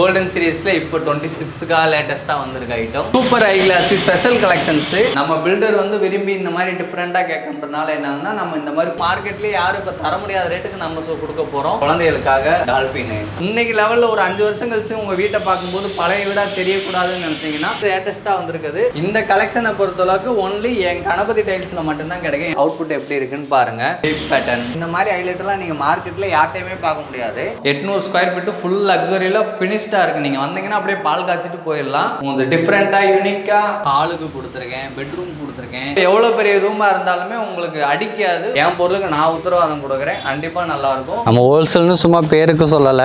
Golden சீரிஸ்ல இப்போ 26க்கா லேட்டஸ்டா வந்திருக்க item super high class special collections. நம்ம பில்டர் வந்து விரும்பி இந்த மாதிரி டிஃபரெண்டா கேட்கறதுனால என்னன்னா, நம்ம இந்த மாதிரி மார்க்கெட்லயே யாரும் இப்ப தர முடியாத ரேட்டுக்கு நம்ம கொடுக்க போறோம் குழந்தைகளுக்காக. டால்பின் இன்னைக்கு லெவல்ல ஒரு 5 வருஷம் கழிச்சு உங்க வீட்டை பார்க்கும்போது பழைய வீடா தெரியக்கூடாதுன்னு நினைச்சீங்கன்னா லேட்டஸ்டா வந்திருக்குது. இந்த கலெக்ஷனை பொறுத்தளவுக்கு ஒன்லி என் கணபதி டைல்ஸ்ல மட்டும்தான் கிடைக்கும். அவுட்புட் எப்படி இருக்குன்னு பாருங்க. பேட்டர்ன் இந்த மாதிரி ஹைலைட் எல்லாம் நீங்க மார்க்கெட்ல யார்ட்டையுமே பார்க்க முடியாது. 800 ஸ்கொயர் ஃபீட் ஃபுல் லக்ஸரியில ஃபினிஷ்டா இருக்கு. நீங்க வந்தீங்கன்னா அப்படியே பால் காய்ச்சிட்டு போயிடலாம். உங்களுக்கு டிஃப்ரெண்டா யூனிக்கா ஹாலுக்கு கொடுத்துருக்கேன், பெட்ரூம் கொடுத்துருக்கேன். எவ்வளவு பெரிய ரூமா இருந்தாலுமே உங்களுக்கு அடிக்காது. என் பொருளுக்கு நான் உத்தரவாதம் கொடுக்குறேன், கண்டிப்பா நல்லா இருக்கும். நம்ம ஹோல்சேல்னு சும்மா பேருக்கு சொல்லல.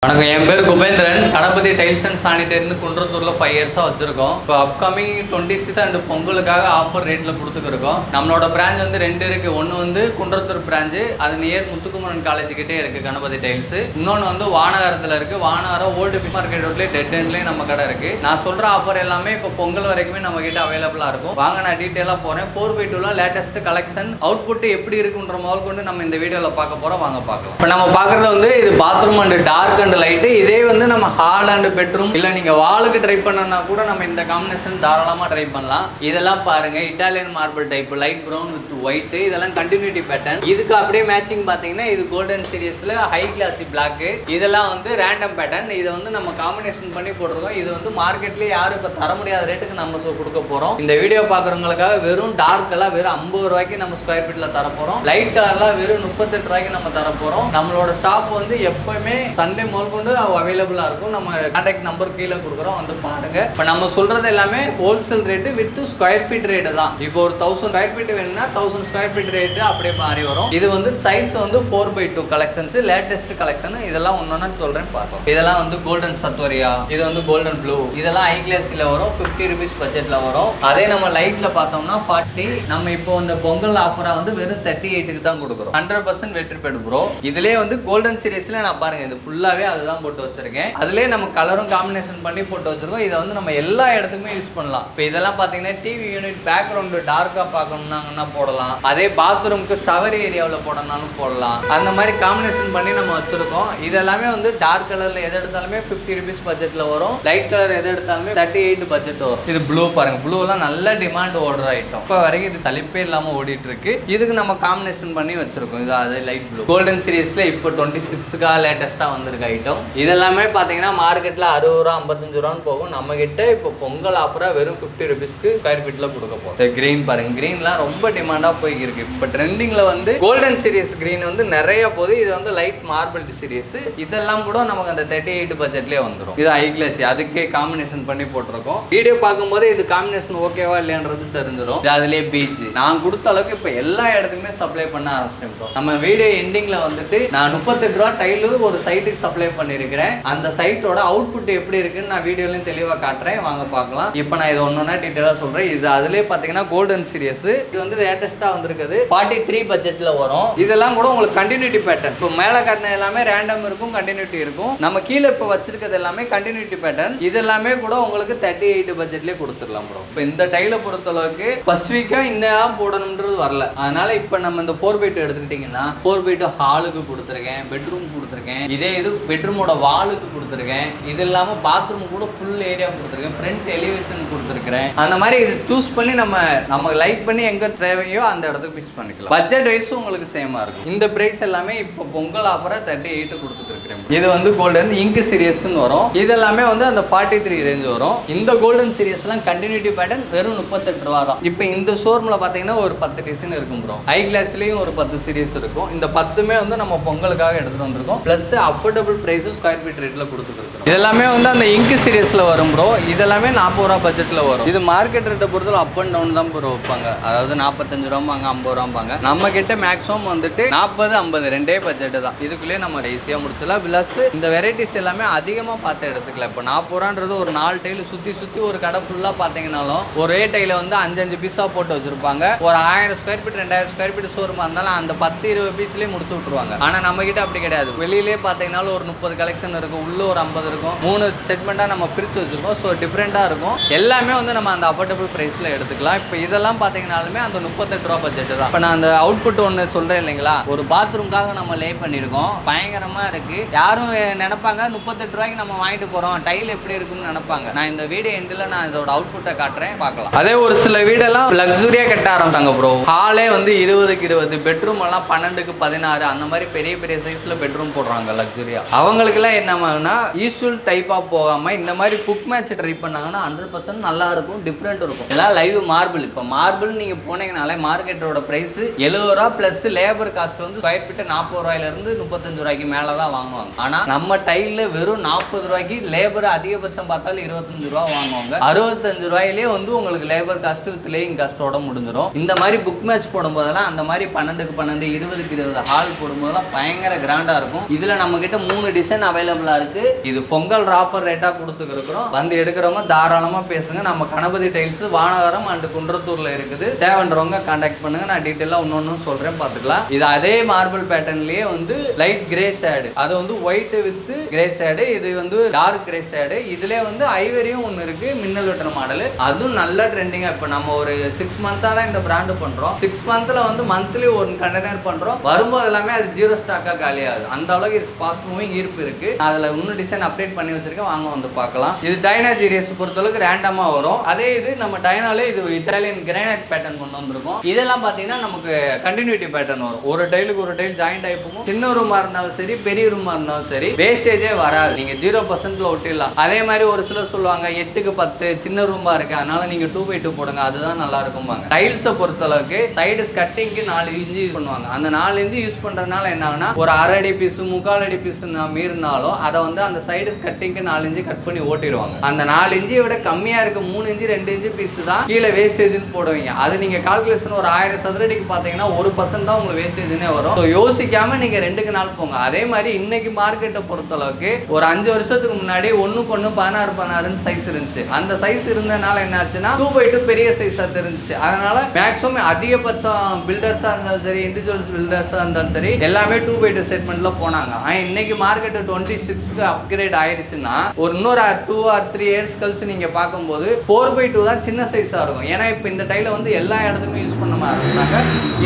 வணக்கம், என் பேர் குபேந்திரன். கணபதி டைல்ஸ் அண்ட் சானிடரின்னு குன்றத்தூர்ல 5 இயர்ஸா வச்சிருக்கோம். இப்போ அப்கமிங் 26 அண்ட் பொங்கலுக்காக ஆஃபர் ரேட்ல கொடுத்துருக்கோம். நம்மளோட பிரான்ச் வந்து 2 இருக்கு. ஒன்னு வந்து குன்றத்தூர் பிரான்ச், அது நியர் முத்துக்குமரன் காலேஜ் கிட்டே இருக்கு கணபதி டைல்ஸ். இன்னொன்னு வந்து வானகரத்துல இருக்கு. வானகரம் ஓல்டு ஃபிஷ் மார்க்கெட் ரோட்லயே டெட் எண்ட்லயே நம்ம கடை இருக்கு. நான் சொல்ற ஆஃபர் எல்லாமே இப்போ பொங்கல் வரைக்குமே நம்ம கிட்ட அவைலபிளா இருக்கும். வாங்க, நான் டீட்டெயிலா போறேன். 4x2 லேட்டஸ்ட் கலெக்ஷன் அவுட்புட் எப்படி இருக்குன்ற முதல் கொண்டு நம்ம இந்த வீடியோல பார்க்க போறோம். வாங்க பார்க்கலாம். இப்போ நம்ம பார்க்கறது வந்து இது bathroom and dark and light. இதே வந்து நம்ம ஹால் அண்ட் பெட்ரூம் இல்ல நீங்க வாலுக்கு ட்ரை பண்ணனா கூட நம்ம இந்த காம்பினேஷன் தாராளமா ட்ரை பண்ணலாம். இதெல்லாம் பாருங்க, Italian marble type light brown with white. இதெல்லாம் கண்டினியூட்டி பேட்டர்ன். இதுக்கு அப்படியே மேட்சிங் பாத்தீங்கன்னா இது கோல்டன் சீரிஸ்ல ஹை கிளாசி பிளாக். இதெல்லாம் வந்து ரேண்டம் பேட்டர்ன். இதை வந்து நம்ம காம்பினேஷன் பண்ணி போட்டிருக்கோம். இது வந்து மார்க்கெட்லயே யாரும் இப்ப தர முடியாத ரேட்டுக்கு நம்ம கொடுக்க போறோம். இந்த வீடியோ பாக்குறவங்களுக்காக வெறும் டார்க் எல்லாம் வெறும் 50 ரூபாய்க்கு நம்ம ஸ்கொயர் ஃபீட்ல தர போறோம். லைட் கலர்லாம் வெறும் 38 ரூபாய்க்கு நம்ம தர போறோம். நம்மளோட ஸ்டாப் வந்து எப்பவுமே சண்டே முதல் கொண்டு அவைலபிளா இருக்கும். நம்ம கான்டாக்ட் நம்பர் கீழே கொடுக்குறோம், வந்து பாருங்க. இப்போ நம்ம சொல்றது எல்லாமே wholesale rate with square feet rate தான். இப்போ ஒரு 1000 ஸ்கொயர் ஃபீட் வேணும்னா 1000 ஸ்கொயர் ஃபீட் ரேட் அப்படியே மாறி வரும். இது வந்து சைஸ் வந்து 4x2 கலெக்ஷன்ஸ், லேட்டஸ்ட் கலெக்ஷன். இதெல்லாம் ஒன்னொன்னு சொல்றேன் பார்ப்போம். இதெல்லாம் வந்து கோல்டன் சத்வரியா, இது வந்து கோல்டன் ப்ளூ. இதெல்லாம் ஹை கிளாஸ்ல வரும். 50 rupees பட்ஜெட்ல வரும். அதே நம்ம லைட்ல பார்த்தோம்னா 40. நம்ம இப்போ இந்த பொங்கல் ஆஃபரா வந்து வெறும் 38க்கு தான் கொடுக்குறோம். 100% வெற்றி பெறும் ப்ரோ. இதுலயே வந்து கோல்டன் சீரிஸ்ல நான் பாருங்க, இது ஃபுல்லாவே அதுதான் போட்டு வச்சிருக்கேன். அதுலயே நம்ம கலரும் காம்பினேஷன் பண்ணி போட்டு வச்சிருக்கோம். இதை வந்து நம்ம எல்லா இடத்துக்குமே யூஸ் பண்ணலாம். இப்போ இதெல்லாம் பாத்தீங்கன்னா டிவி யூனிட் பேக்ரவுண்ட் டார்க்கா பார்க்கணும்னா போடலாம். அதே பாத்ரூம்க்கு ஷவர் ஏரியாவில் போடனாலும் போடலாம். அந்த மாதிரி காம்பினேஷன் பண்ணி நம்ம வச்சிருக்கோம். இதெல்லாமே வந்து டார்க் கலர்ல எது எடுத்தாலுமே 50 rupees பட்ஜெட்ல வரும். லைட் கலர் எது எடுத்தாலுமே 38 பட்ஜெட் வரும். இது ப்ளூ பாருங்க, ப்ளூ எல்லாம் நல்ல டிமாண்ட் ஓடுற ஐட்டம். இப்போ வரைக்கும் இது சலிப்பே இல்லாம ஓடிட்டு இருக்கு. இதுக்கு நம்ம காம்பினேஷன் பண்ணி வச்சிருக்கோம். இது அது லைட் ப்ளூ. கோல்டன் சீரிஸ்ல இப்போ 26க்கா லேட்டஸ்டா வந்திருக்க ஐட்டம். இதெல்லாமே பாத்தீங்கன்னா மார்க்கெட்ல 60 ரூபா 55 ரூபான்னு போகும். நம்ம கிட்ட இப்போ பொங்கல் ஆஃபரா வெறும் 50 rupeesக்கு ஸ்கொயர் ஃபீட்ல கொடுக்க போறோம். கிரீன் பாருங்க, கிரீன்லாம் ரொம்ப டிமாண்டா போயிட்டு இருக்கு. இப்போ ட்ரெண்டிங்ல வந்து கோல்டன் சீரிஸ் கிரீன் வந்து நிறைய போகுது. இது வந்து லைட் மார்பிள் சீரிஸ். இதெல்லாம் கூட நமக்கு அந்த 38 பட்ஜெட்லயே வந்துடும். இது ஹை கிளாஸ், அதுக்கே காம்பினேஷன் பண்ணி போட்டிருக்கோம். வீடியோ பார்க்கும்போது இது காம்பினேஷன் ஓகேவா இல்லையான்றது தெரிஞ்சிடும். அதுலயே பீச் நான் கொடுத்த அளவுக்கு இப்போ எல்லா இடத்துக்குமே சப்ளை பண்ண ஆரம்பிச்சிட்டோம். நம்ம வீடியோ எண்டிங்ல வந்துட்டு நான் 38 ரூபா டைலு ஒரு சைட்டுக்கு சப்ளை பண்ணிருக்கிறேன். அந்த சைட்டோட அவுட்புட் எப்படி இருக்குன்னு நான் வீடியோலையும் தெளிவாக காட்டுறேன். வாங்க பார்க்கலாம். இப்போ நான் இது ஒன்னொன்னா டீட்டெயிலாக சொல்றேன். இது அதுலேயே பார்த்தீங்கன்னா கோல்டன் சீரிஸ். இது வந்து லேட்டஸ்டா வந்திருக்குது. 43 பட்ஜெட்ல வரும். இதெல்லாம் கூட உங்களுக்கு கண்டினியூட்டி பேட்டர்ன். இப்போ மேலே காட்டின எல்லாமே ரேண்டம் இருக்கும், கண்டினியூட்டி இருக்கும். நம்ம கீழே இப்போ வச்சிருக்கிறது எல்லாமே கண்டினியூட்டி பேட்டர்ன். இது எல்லாமே கூட உங்களுக்கு 38 பட்ஜெட்லேயே கொடுத்துடலாம் ப்ரோ. இப்போ இந்த டைலை பொறுத்தளவுக்கு ஃபர்ஸ்ட் வீக்கா இந்த போடணும்ன்றது வரல. அதனால இப்போ நம்ம இந்த 4x2 எடுத்துக்கிட்டீங்கன்னா 4x2 ஹாலுக்கு கொடுத்துருக்கேன், பெட்ரூம் கொடுத்துருக்கேன். இதே இது பெட்ரூமோட வாலுக்கு கொடுத்துருக்கேன். இது இல்லாம பாத்ரூம் கூட ஃபுல் ஏரியா கொடுத்துருக்கேன். ஃப்ரண்ட் எலிவேஷன் கொடுத்துருக்கேன். அந்த மாதிரி இது சூஸ் பண்ணி நம்ம லைக் பண்ணி எங்க தேவையோ அந்த இடத்துக்கு பிக்ஸ் பண்ணிக்கலாம். பட்ஜெட் வைஸ் உங்களுக்கு சேமா இருக்கும். இந்த பிரைஸ் எல்லாமே இப்போ பொங்கல் ஆஃபரா 38 கொடுத்துட்டு இருக்கிறேன். காட்டுறேன். இது வந்து கோல்டன் இங்க் சீரியஸ்னு வரும். இதெல்லாமே வந்து அந்த 43 ரேஞ்ச் வரும். இந்த கோல்டன் சீரியஸ்லாம் கண்டினியூட்டி பேட்டர்ன் வெறும் 38 ரூபா தான். இப்போ இந்த ஷோரூம்ல பாத்தீங்கன்னா ஒரு 10 டிசைன் இருக்கும் ப்ரோ. ஹை கிளாஸ்லயும் ஒரு 10 சீரிஸ் இருக்கும். இந்த 10மே வந்து நம்ம பொங்கலுக்காக எடுத்துட்டு வந்திருக்கோம். Plus affordable price square feet ரேட்ல கொடுத்துருக்கோம். இதெல்லாமே வந்து அந்த இங்க் சீரிஸ்ல வரும் ப்ரோ. இதெல்லாமே 40 ரூபா பட்ஜெட்ல வரும். இது மார்க்கெட் ரேட்டை பொறுத்தவரை அப் அண்ட் டவுன் தான் ப்ரோ வைப்பாங்க. அதாவது 45 ரூபாங்க 50 ரூபாங்க. நம்ம கிட்ட மேக்ஸிமம் வந்துட்டு 40 50 ரெண்டே பட்ஜெட் தான். இதுக்குள்ளேயே நம்ம ஈஸியா முடிச்சலாம். பிளஸ் இந்த வெரைட்டிஸ் எல்லாமே அதிகமா பார்த்து எடுத்துக்கலாம். இப்போ 40 ரூபான்றது ஒரு 4 டைல் சுத்தி ஒரு கடை ஃபுல்லா பாத்தீங்கன்னாலும் ஒரே டைல வந்து 5 பீஸா போட்டு வச்சிருப்பாங்க. ஒரு 1000 ஸ்கொயர் ஃபீட் 2000 ஸ்கொயர் ஃபீட் ஷோரூமா இருந்தாலும் அந்த 10-20 பீஸ்லயே முடிச்சு விட்டுருவாங்க. ஆனா நம்ம கிட்ட அப்படி கிடையாது. வெளியிலே பாத்தீங்கன்னாலும் ஒரு 30 கலெக்ஷன் இருக்கும், உள்ள ஒரு 50 இருக்கும். 3 செக்மெண்டா நம்ம பிரிச்சு வச்சிருக்கோம். ஸோ டிஃப்ரெண்டா இருக்கும். எல்லாமே வந்து நம்ம அந்த அஃபோர்டபுள் பிரைஸ்ல எடுத்துக்கலாம். இப்போ இதெல்லாம் பாத்தீங்கன்னாலுமே அந்த 38 ரூபா பட்ஜெட் தான். இப்போ நான் அந்த அவுட்புட் ஒன்று சொல்றேன் இல்லைங்களா, ஒரு பாத்ரூம்காக நம்ம லே பண்ணியிருக்கோம். பயங்கரமா இருக்கு. யாரும் நினைப்பாங்க 38 ரூபாய்க்கு நம்ம வாங்கிட்டு போறோம், டைல் எப்படி இருக்குன்னு நினைப்பாங்க. நான் இந்த வீடியோ எண்டில் நான் இதோட அவுட்புட்டை காட்டுறேன், பார்க்கலாம். அதே ஒரு சில வீடெல்லாம் லக்ஸுரியா கட்ட ஆரம்பிச்சாங்க ப்ரோ. ஹாலே வந்து 20க்கு 20, பெட்ரூம் எல்லாம் 12க்கு 16 அந்த மாதிரி பெரிய பெரிய சைஸ்ல பெட்ரூம் போடுறாங்க லக்ஸுரியா. அவங்களுக்குலாம் என்னன்னா யூஸ்வல் டைப்பா போகாம இந்த மாதிரி புக் மேட்ச் ட்ரை பண்ணாங்கன்னா 100% நல்லா இருக்கும், டிஃப்ரெண்ட் இருக்கும். எல்லாம் லைவ் மார்பிள். இப்போ மார்பிள் நீங்க போனீங்கனாலே மார்க்கெட்டோட பிரைஸ் 70 ரூபா பிளஸ் லேபர் காஸ்ட் வந்து ஸ்கொயர் ஃபீட் 40 ரூபாயில இருந்து 35 ரூபாய்க்கு மேல தான் வாங்குவாங்க. ஆனா நம்ம டைல்ல வெறும் 40 ரூபாய்க்கு லேபர் அதிகபட்சம் பார்த்தாலும் 25 ரூபா வாங்குவாங்க. 65 ரூபாயிலே வந்து உங்களுக்கு லேபர் காஸ்ட் வித் லேயிங் காஸ்டோட முடிஞ்சிடும். இந்த மாதிரி புக் மேட்ச் போடும்போதெல்லாம் அந்த மாதிரி 12க்கு 12 20க்கு 20 ஹால் போடும்போதெல்லாம் பயங்கர கிராண்டா இருக்கும். இதுல நம்ம கிட்ட 3 டிசைன் அவைலபிளா இருக்கு. இது பொங்கல் ஆஃபர் ரேட்டா கொடுத்துக்கிறோம். வந்து எடுக்கிறவங்க தாராளமா பேசுங்க. நம்ம கணபதி டைல்ஸ் வானகரம் அண்ட் குன்றத்தூர்ல இருக்குது. தேவைன்றவங்க கான்டாக்ட் பண்ணுங்க. நான் டீட்டெயிலா இன்னொன்னு சொல்றேன், பாத்துக்கலாம். இது அதே மார்பிள் பேட்டர்ன்லயே வந்து லைட் கிரே ஷேடு, அது வந்து ஒயிட் வித் கிரே ஷேடு, இது வந்து டார்க் கிரே ஷேடு. இதுல வந்து ஐவரியும் ஒன்னு இருக்கு, மின்னல் வெட்டுற மாடல். அதுவும் நல்ல ட்ரெண்டிங்கா. இப்போ நம்ம ஒரு 6 மந்த்தா தான் இந்த பிராண்ட் பண்றோம். 6 மந்த்ல வந்து மந்த்லி ஒரு கண்டெய்னர் பண்றோம். வரும்போது எல்லாமே அது 0 ஸ்டாக்கா காலியாகுது. அந்த அளவுக்கு இது ஃபாஸ்ட் மூவிங் ஈர்ப்பு இருக்கு. அதுல இன்னும் டிசைன் அப்டேட் பண்ணி வச்சிருக்கேன், வாங்க வந்து பார்க்கலாம். இது டைனா சீரிஸ் பொறுத்தளவுக்கு ரேண்டமா வரும். அதே இது நம்ம டைனாலே இது இட்டாலியன் கிரானைட் பேட்டர்ன் கொண்டு வந்திருக்கோம். இதெல்லாம் பாத்தீங்கன்னா நமக்கு கண்டினியூட்டி பேட்டர்ன் வரும். ஒரு டைலுக்கு ஒரு டைல் ஜாயிண்ட் ஆகி போகும். சின்ன ரூமா இருந்தாலும் சரி, பெரிய ரூமா இருந்தாலும் சரி, வேஸ்டேஜே வராது. நீங்க 0%ல ஒட்டிடலாம். அதே மாதிரி ஒரு சிலர் சொல்லுவாங்க 8க்கு 10 சின்ன ரூமா இருக்கு, அதனால நீங்க 2x2 போடுங்க, அதுதான் நல்லா இருக்கும்பாங்க. டைல்ஸை பொறுத்தளவுக்கு சைடு கட்டிங்க்கு 4 இன்ச்சு யூஸ் பண்ணுவாங்க. அந்த 4 இன்ச்சு யூஸ் பண்றதுனால என்ன ஆகுனா, ஒரு 1/2 அடி பீஸ் 3/4 அடி பீஸ் மீறினாலும் அதை வந்து அந்த சைடு கட்டிங்க்கு 4 இன்ச்சு கட் பண்ணி ஓட்டிடுவாங்க. அந்த 4 இன்ச்சை விட கம்மியா இருக்க 3 இன்ச்சு 2 இன்ச்சு பீஸ் தான் கீழே வேஸ்டேஜ்னு போடுவீங்க. அது நீங்க கால்குலேஷன் ஒரு 1000 சதுரடிக்கு பாத்தீங்கன்னா 1% தான் உங்களுக்கு வேஸ்டேஜ்னே வரும். யோசிக்காம நீங்க 2க்கு 4 போங்க. அதே மாதிரி இன்னைக்கு மார்க்கெட்டை பொறுத்தளவுக்கு ஒரு 5 வருஷத்துக்கு முன்னாடி 1:1 16 சைஸ் இருந்துச்சு. அந்த சைஸ் இருந்தனால என்ன ஆச்சுன்னா 2x2 பெரிய சைஸா தெரிஞ்சிச்சு. அதனால மேக்ஸிமம் அதிகபட்சம் பில்டர்ஸா இருந்தாலும் சரி, இண்டிவிஜுவல்ஸ் பில்டர்ஸா இருந்தாலும் சரி, எல்லாமே 2x2 செட்மெண்ட்ல போனாங்க. இன்னைக்கு மார்க்கெட் 26க்கு அப்கிரேட் ஆயிருச்சுன்னா ஒரு இன்னொரு 2 or 3 இயர்ஸ் கழிச்சு நீங்க பார்க்கும்போது 4x2 தான் சின்ன சைஸா இருக்கும். ஏன்னா இப்போ இந்த டைல வந்து எல்லா இடத்துக்குமே யூஸ் பண்ண ஆரம்பிச்சாங்க.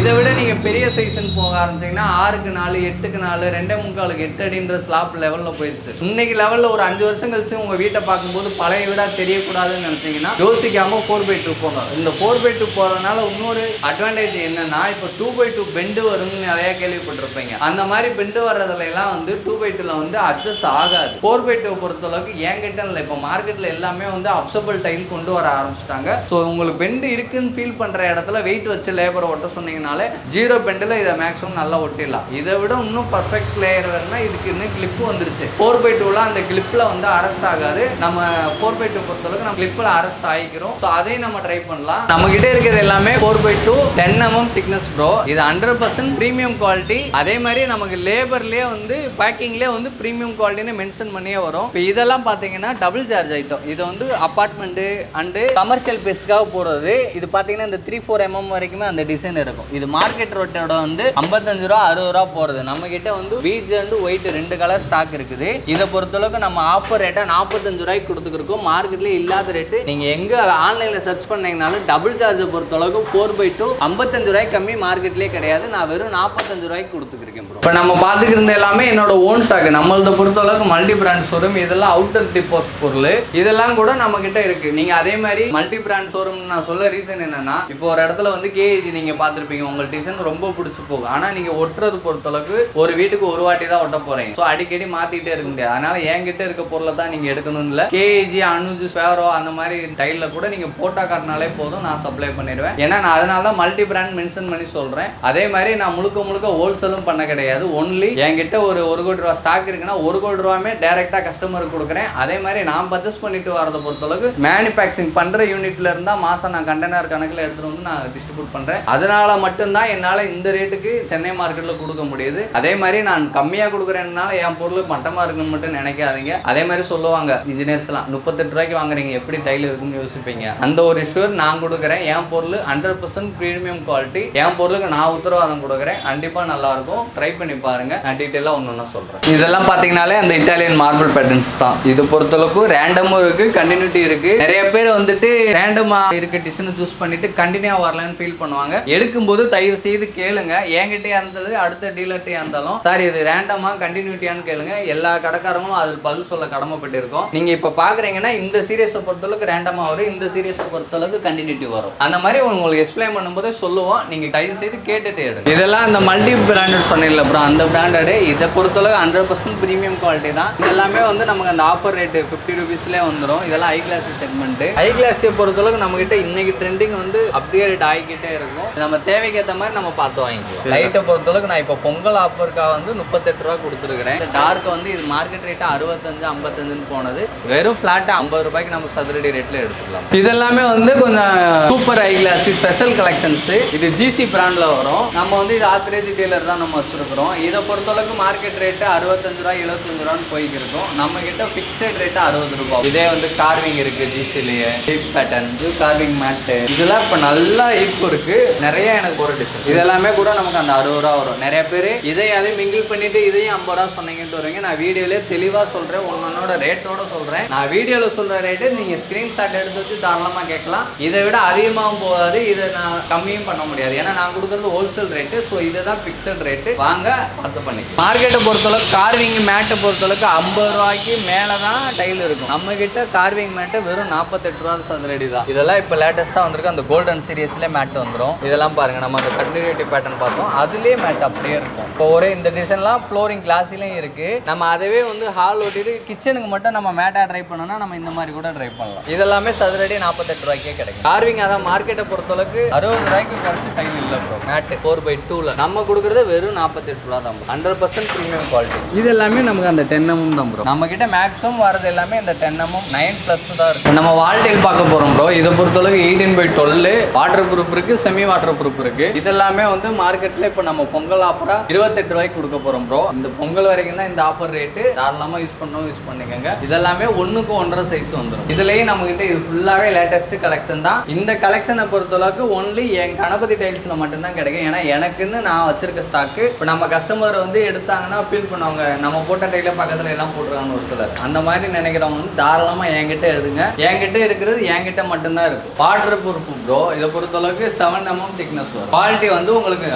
இதை விட நீங்க பெரிய சைஸ்ன்னு போக ஆரம்பிச்சீங்கன்னா 6க்கு 4 8க்கு 4 2.75க்கு 8 அடின்ற ஸ்லாப் லெவல்ல போயிருச்சு. இன்னைக்கு லெவல்ல ஒரு 5 வருஷம் கழிச்சு உங்க வீட்டை பார்க்கும்போது பழைய வீடா தெரியக்கூடாதுன்னு நினைச்சீங்கன்னா யோசிக்காம 4x2 போங்க. இந்த 4x2 போறதுனால இன்னொரு அட்வான்டேஜ் என்னன்னா, இப்போ 2x2 பெண்டு வரும்னு நிறைய கேள்விப்பட்டிருப்பீங்க. அந்த மாதிரி பெண்டு வர்றதுல எல்லாம் வந்து 2x2ல வந்து அட்ஜஸ்ட் ஆகாது. 4x2 பொறுத்தளவுக்கு என்கிட்ட இல்லை, இப்போ மார்க்கெட்ல எல்லாமே வந்து அப்சபிள் டைல் கொண்டு வர ஆரம்பிச்சிட்டாங்க. ஸோ உங்களுக்கு பெண்டு இருக்குன்னு ஃபீல் பண்ற இடத்துல வெயிட் வச்சு லேபரை ஒட்ட சொன்னீங்கனாலே 0 பெண்டில் இதை மேக்ஸிமம் நல்லா ஒட்டிடலாம். இதை விட இன்னும் பர்ஃபெக்ட் லேயர் வேணும்னா இதுக்கு இன்னும் கிளிப்பு வந்துருச்சு. 4x2ல அந்த கிளிப்ல வந்து அரெஸ்ட் ஆகாது. நம்ம 4x2 பொறுத்தளவுக்கு நம்ம கிளிப்ல அரெஸ்ட் ஆகிக்கிறோம். ஸோ அதையும் நம்ம ட்ரை பண்ணலாம். நம்ம கிட்ட இருக்கிறது எல்லாமே 4x2 10 mm திக்னஸ் ப்ரோ. இது 100% பிரீமியம் குவாலிட்டி. அதே மாதிரி நமக்கு லேபர்லயே வந்து பேக்கிங்லேயே வந்து பிரீமியம் குவாலிட்டின்னு மென்ஷன் பண்ணியே வரும். இப்போ இதெல்லாம் பார்த்தீங்கன்னா டபுள் சார்ஜ் ஐட்டம். இது வந்து அப்பார்ட்மெண்ட் அண்டு கமர்ஷியல் பேஸ்க்காக போகிறது. இது பார்த்தீங்கன்னா இந்த 3-4 mm வரைக்குமே அந்த டிசைன் இருக்கும். இது மார்க்கெட் ரோட்டோட வந்து 55 ரூபா 60 ரூபா போகிறது. நம்ம கிட்ட வந்து peach and white 2 colour stock இருக்குது. இதை பொறுத்தளவுக்கு நம்ம ஆஃபர் ரேட்டா 45 ரூபாய்க்கு கொடுத்துருக்கோம். மார்க்கெட்லேயே இல்லாத ரேட்டு. நீங்கள் எங்கே ஆன்லைனில் சர்ச் பண்ணீங்கனாலும் டபுள் சார்ஜை பொறுத்தளவுக்கு 4x2 55 ரூபாய்க்கு கம்மி மார்க்கெட்லேயே கிடையாது. நான் வெறும் 45 ரூபாய்க்கு கொடுத்துருக்கேன் ப்ரோ. இப்போ நம்ம பார்த்துக்கிருந்த எல்லாமே என்னோட ஓன் ஸ்டாக். நம்மளத பொறுத்தளவுக்கு மல்டி பிராண்ட் ஷோரூம். இதெல்லாம் அவுட்டர் டிப்போர்ட் பொருள். இதெல்லாம் கூட நம்ம கிட்ட இருக்கு. நீங்க அதே மாதிரி மல்டி பிராண்ட் ஷோரூம் நான் சொல்ல ரீசன் என்னன்னா, இப்போ ஒரு இடத்துல வந்து கேஜி நீங்க பார்த்துருப்பீங்க, உங்க டிசைன் ரொம்ப பிடிச்சி போகும். ஆனா நீங்க ஒட்டுறது பொறுத்தளவுக்கு ஒரு வீட்டுக்கு ஒரு வாட்டி தான் ஒட்ட போறீங்க. ஸோ அடிக்கடி மாத்திட்டே இருக்க முடியாது. அதனால என்கிட்ட இருக்க பொருளை தான் நீங்க எடுக்கணும் இல்ல. கேஜி, அனுஜ், ஸ்பேரோ அந்த மாதிரி டைல்ல கூட நீங்க போட்டோ காட்டினாலே போதும், நான் சப்ளை பண்ணிடுவேன். ஏன்னா நான் அதனால தான் மல்டி பிராண்ட் மென்ஷன் பண்ணி சொல்றேன். அதே மாதிரி நான் முழுக்க ஹோல்சேலும் பண்ண கிடையாது. ஒன்லி என்கிட்ட ஒரு 1 கோடி ரூபாய் ஸ்டாக் இருக்குன்னா 1 கோடி ரூபாயுமே டைரக்டா கஸ்டமருக்கு கொடுக்குறேன். அதே மாதிரி நான் பர்ச்சேஸ் பண்ணிட்டு வரதை பொறுத்தளவுக்கு மேனுஃபேக்சரிங் பண்ற யூனிட்ல இருந்தா மாசம் நான் கண்டெய்னர் கணக்கில் எடுத்துட்டு வந்து நான் டிஸ்ட்ரிபியூட் பண்றேன். அதனால மட்டும்தான் என்னால இந்த ரேட்டுக்கு சென்னை மார்க்கெட்ல கொடுக்க முடியுது. அதே மாதிரி நான் கம்மியா கொடுக்குறேன்னால என் பொருள் மட்டமா இருக்குன்னு மட்டும் நினைக்காதீங்க. அதே மாதிரி சொல்லுவாங்க இன்ஜினியர்ஸ்லாம் 38 ரூபாய்க்கு வாங்குறீங்க எப்படி டைல் இருக்குன்னு யோசிப்பீங்க. அந்த ஒரு ஷூர் நான் கொடுக்குறேன். என் பொருள் 100% பிரீமியம் குவாலிட்டி. என் பொருளுக்கு நான் உத்தரவாதம் கொடுக்குறேன். கண்டிப்பா நல்லா இருக்கும். ட்ரை பண்ணி பாருங்க. நான் டீட்டெயிலா ஒன்னொன்னா சொல்றேன். இதெல்லாம் பாத்தீங்கன்னாலே அந்த இட்டாலியன் மார்பிள் பேட்டர்ன்ஸ் தான். இது பொறுத்தளவுக்கு ரேண்டமும் இருக்கு, கண்டினியூட்டி இருக்கு. நிறைய பேர் வந்துட்டு ரேண்டமா இருக்க டிசைன் சூஸ் பண்ணிட்டு கண்டினியூ வரலன்னு ஃபீல் பண்ணுவாங்க. எடுக்கும்போது தயவு செய்து கேளுங்க. என்கிட்டயா இருந்தது அடுத்த டீலர்கிட்டயா இருந்தாலும் சார் இது ரேண்டமா கண்டினியூட்டியான்னு கேளுங்க. எல்லா கடைக்காரங்களும் அது பதில் சொல்ல கடமைப்பட்டு இருக்கோம். நீங்க இப்ப பாக்குறீங்கன்னா இந்த சீரியஸை பொறுத்தளவுக்கு ரேண்டமா வரும், இந்த சீரியஸை பொறுத்தளவுக்கு கண்டினியூட்டி வரும். அந்த மாதிரி உங்களுக்கு எக்ஸ்பிளைன் பண்ணும்போது சொல்லுவோம். நீங்க தயவு செய்து கேட்டுட்டு எடுங்க. இதெல்லாம் இந்த மல்டி பிராண்டட் சொன்னீங்கல்ல ப்ரோ, அந்த பிராண்டட் இதை பொறுத்தளவுக்கு 100% பிரீமியம் குவாலிட்டி தான். இதெல்லாமே வந்து நமக்கு அந்த ஆஃபர் ரேட்டு 50 ரூபீஸ்லேயே வந்துடும். இதெல்லாம் ஹை கிளாஸ் செக்மெண்ட். ஹை கிளாஸை பொறுத்தளவுக்கு நம்ம கிட்ட இன்னைக்கு ட்ரெண்டிங் வந்து அப்படியே ரேட் ஆகிக்கிட்டே இருக்கும். நம்ம தேவைக்கு ஏற்ற மாதிரி நம்ம பார்த்து வாங்கிக்கலாம். லைட்டை பொறுத்தளவுக்கு நான் இப்போ பொங்கல் ஆஃபருக்காக வந்து 38 ரூபா கொடுத்துருக்கிறேன். டார்க் வந்து இது மார்க்கெட் ரேட்டு 65, 55ன்னு போனது. வெறும் ஃபிளாட் 50 ரூபாய்க்கு நம்ம சதுரடி ரேட்ல எடுத்துக்கலாம். இதெல்லாமே வந்து கொஞ்சம் super high class special collections. இது ஜிசி பிராண்ட்ல வரும். நம்ம வந்து இது ஆத்தரைஸ் டீலர் தான் நம்ம வச்சிருக்கிறோம். இதை பொறுத்தளவுக்கு மார்க்கெட் ரேட்டு 65 ரூபா 75 ரூபான்னு போய்க்கு இருக்கும். நம்ம கிட்ட பிக்சட் ரேட்டு 60 ரூபாய். இதே வந்து கார்விங் இருக்கு ஜிசிலேயே, டீப் பேட்டர்ன், கார்விங் மேட், இதெல்லாம் இப்போ நல்லா ஈர்ப்பு இருக்கு. நிறைய எனக்கு ஒரு டிசைன் இதெல்லாமே கூட நமக்கு அந்த 60 ரூபா வரும். நிறைய பேர் அதையும் மிங்கிள் பண்ணிட்டு இதையும் 50 ரூபா சொன்னீங்கன்னு வருவீங்க. நான் வீடியோல தெளிவா சொல்றேன், ஒன்னொன்னோட ரேட்டோட சொல்றேன். நான் வீடியோல சொல்ற ரேட்டு நீங்க ஸ்கிரீன்ஷாட் எடுத்து வச்சு தாராளமா கேட்கலாம். இதை விட அதிகமாகவும் போகாது, இதை நான் கம்மியும் பண்ண முடியாது. ஏன்னா நான் கொடுக்குறது ஹோல்சேல் ரேட்டு. ஸோ இதுதான் பிக்சட் ரேட்டு. வாங்க பார்த்து பண்ணிக்கலாம். மார்க்கெட்டை பொறுத்தளவுக்கு கார்விங் மேட்டை பொறுத்தளவுக்கு 50 ரூபாய்க்கு மேலே தான் டைல் இருக்கும். நம்ம கிட்ட கார்விங் மேட்டு வெறும் 48 ரூபா சதுரடி தான். இதெல்லாம் இப்போ லேட்டஸ்ட்டாக வந்திருக்கு. அந்த கோல்டன் சீரியஸ்லேயே மேட் வந்துடும். இதெல்லாம் பாருங்க, நம்ம அந்த கண்டினியூட்டி பேட்டர்ன் பார்த்தோம், அதுலேயே மேட் அப்படியே இருக்கும். இப்போ ஒரே இந்த டிசைன்லாம் ஃப்ளோரிங் கிளாஸ்லையும் இருக்கு. நம்ம அதவே வந்து ஹால் ஓட்டிட்டு கிச்சனுக்கு மட்டும் நம்ம மேட்டா ட்ரை பண்ணோம்னா நம்ம இந்த மாதிரி கூட ட்ரை பண்ணலாம். இதெல்லாமே சதுரடி 48 ரூபாய்க்கே கிடைக்கும். கார்விங் அதான் மார்க்கெட்டை பொறுத்தளவுக்கு 60 ரூபாய்க்கு குறைச்சி டைல் இல்லை ப்ரோ. மேட் 4/2ல நம்ம கொடுக்குறது வெறும் 48 ரூபா தான். 100% பிரீமியம் குவாலிட்டி. இது எல்லாமே நமக்கு அந்த 10mm தான் ப்ரோ. நம்ம கிட்ட மேக்ஸிமம் வரது எல்லாமே இந்த 10mm 9+ தான் இருக்கும். நம்ம வால் டைல் பார்க்க போறோம் ப்ரோ. இதை பொறுத்தளவுக்கு 18/12 வாட்டர் ப்ரூஃப் இருக்கு, செமி வாட்டர் ப்ரூஃப் இருக்கு. இதெல்லாமே வந்து மார்க்கெட்ல இப்போ நம்ம பொங்கல் ஆஃபரா 28 ரூபாய்க்கு கொடுக்க போறோம் ப்ரோ. இந்த பொங்கல் வரைக்கும் தான் இந்த ஆஃபர் ரேட்டு. தாராளமா யூஸ் பண்ணணும், யூஸ் பண்ணிக்கோங்க. இதெல்லாமே 1க்கு 1.5 சைஸ் வந்துடும். இதுலயே நம்ம கிட்ட இது ஃபுல்லாவே லேட்டஸ்ட் கலெக்ஷன் தான். இந்த கலெக்ஷனை பொறுத்தளவுக்கு ஒன்லி என் கணபதி டைல்ஸ்ல மட்டும்தான் கிடைக்கும். ஏன்னா எனக்குன்னு நான் வச்சிருக்க ஸ்டாக்கு இப்போ நம்ம கஸ்டமர் வந்து எடுத்தாங்கன்னா ஃபீல் பண்ணுவாங்க, நம்ம போட்ட டைல பக்கத்துல எல்லாம் போட்டுருக்காங்கன்னு ஒரு சிலர். அந்த மாதிரி நினைக்கிறவங்க வந்து தாராளமா என்கிட்ட எடுங்க. என்கிட்ட இருக்கிறது என்கிட்ட மட்டும்தான் இருக்கும். Water proof bro. இதை பொறுத்தளவுக்கு 7mm திக்னஸ் வரும். குவாலிட்டி வந்து உங்களுக்கு